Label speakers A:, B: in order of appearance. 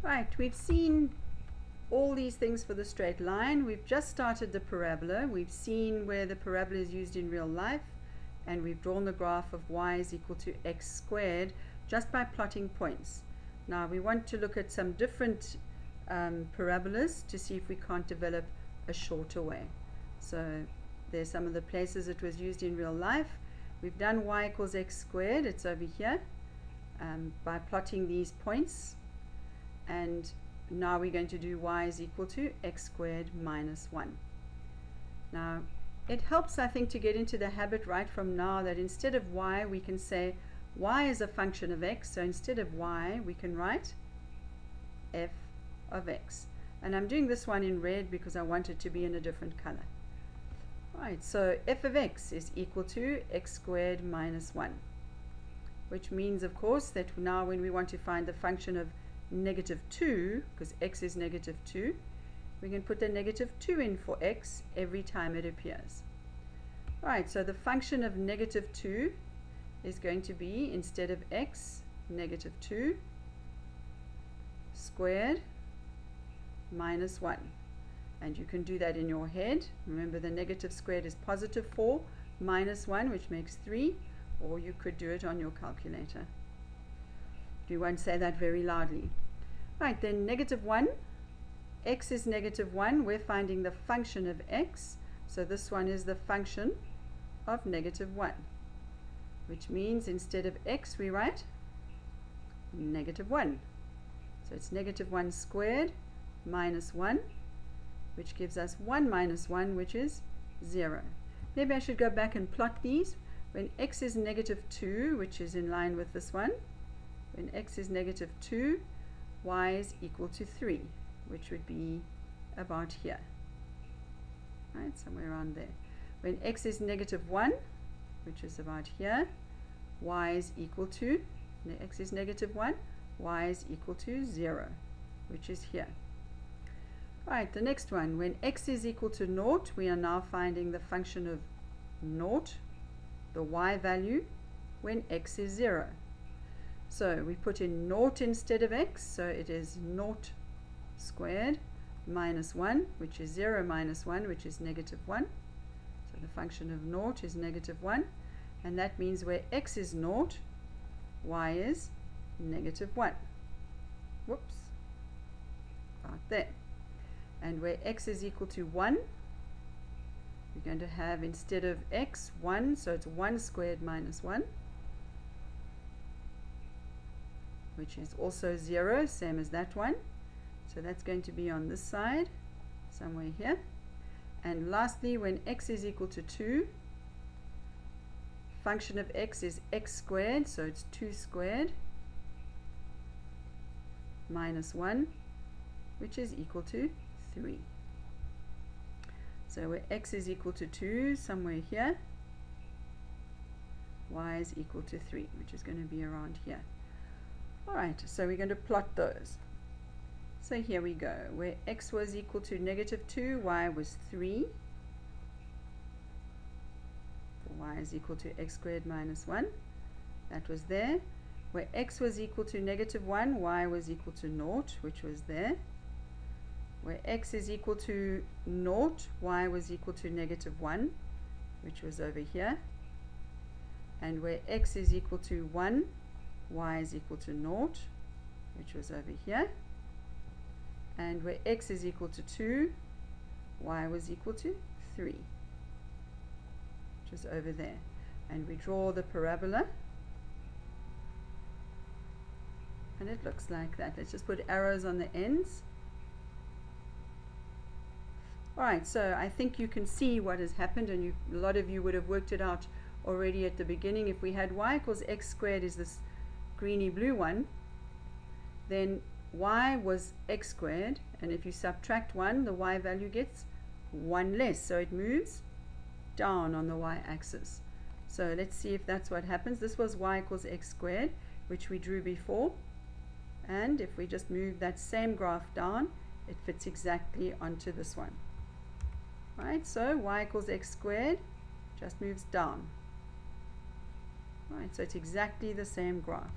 A: Right, we've seen all these things for the straight line. We've just started the parabola. We've seen where the parabola is used in real life, and we've drawn the graph of y is equal to x squared just by plotting points. Now we want to look at some different parabolas to see if we can't develop a shorter way. So there's some of the places it was used in real life. We've done y equals x squared, it's over here, by plotting these points. And now we're going to do y is equal to x squared minus 1. Now it helps, I think, to get into the habit right from now that instead of y we can say y is a function of x. So instead of y we can write f of x. And I'm doing this one in red because I want it to be in a different color. Right, so f of x is equal to x squared minus 1, which means, of course, that now when we want to find the function of negative 2, because x is negative 2, we can put the negative 2 in for x every time it appears. Right, so the function of negative 2 is going to be, instead of x, negative 2 squared minus 1. And you can do that in your head. Remember, the negative squared is positive 4 minus 1, which makes 3, or you could do it on your calculator. You won't say that very loudly. Right, then negative 1, x is negative 1. We're finding the function of x, so this one is the function of negative 1, which means instead of x we write negative 1. So it's negative 1 squared minus 1, which gives us 1 minus 1, which is 0. Maybe I should go back and plot these. When x is negative 2, which is in line with this one, when x is negative 2, y is equal to 3, which would be about here, right, somewhere around there. When x is negative 1, which is about here, y is equal to, x is negative 1, y is equal to 0, which is here. Right, the next one, when x is equal to 0, we are now finding the function of 0, the y value, when x is 0. So we put in 0 instead of x, so it is 0 squared minus 1, which is 0 minus 1, which is negative 1. So the function of 0 is negative 1, and that means where x is 0, y is negative 1. Whoops, about there. And where x is equal to 1, we're going to have, instead of x, 1, so it's 1 squared minus 1, which is also 0, same as that one. So that's going to be on this side, somewhere here. And lastly, when x is equal to 2, function of x is x squared, so it's 2 squared minus 1, which is equal to 3. So where x is equal to 2, somewhere here, y is equal to 3, which is going to be around here. Alright, so we're going to plot those. So here we go. Where x was equal to negative 2, y was 3. Y is equal to x squared minus 1. That was there. Where x was equal to negative 1, y was equal to 0, which was there. Where x is equal to 0, y was equal to negative 1, which was over here. And where x is equal to 1, y is equal to 0, which was over here. And where x is equal to 2, y was equal to 3, which is over there. And we draw the parabola, and it looks like that. Let's just put arrows on the ends. Alright, so I think you can see what has happened, and a lot of you would have worked it out already at the beginning. If we had y equals x squared is this greeny blue one, then y was x squared, and if you subtract 1, the y value gets 1 less, so it moves down on the y-axis. So let's see if that's what happens. This was y equals x squared, which we drew before, and if we just move that same graph down, it fits exactly onto this one. Right, so y equals x squared just moves down. Right, so it's exactly the same graph.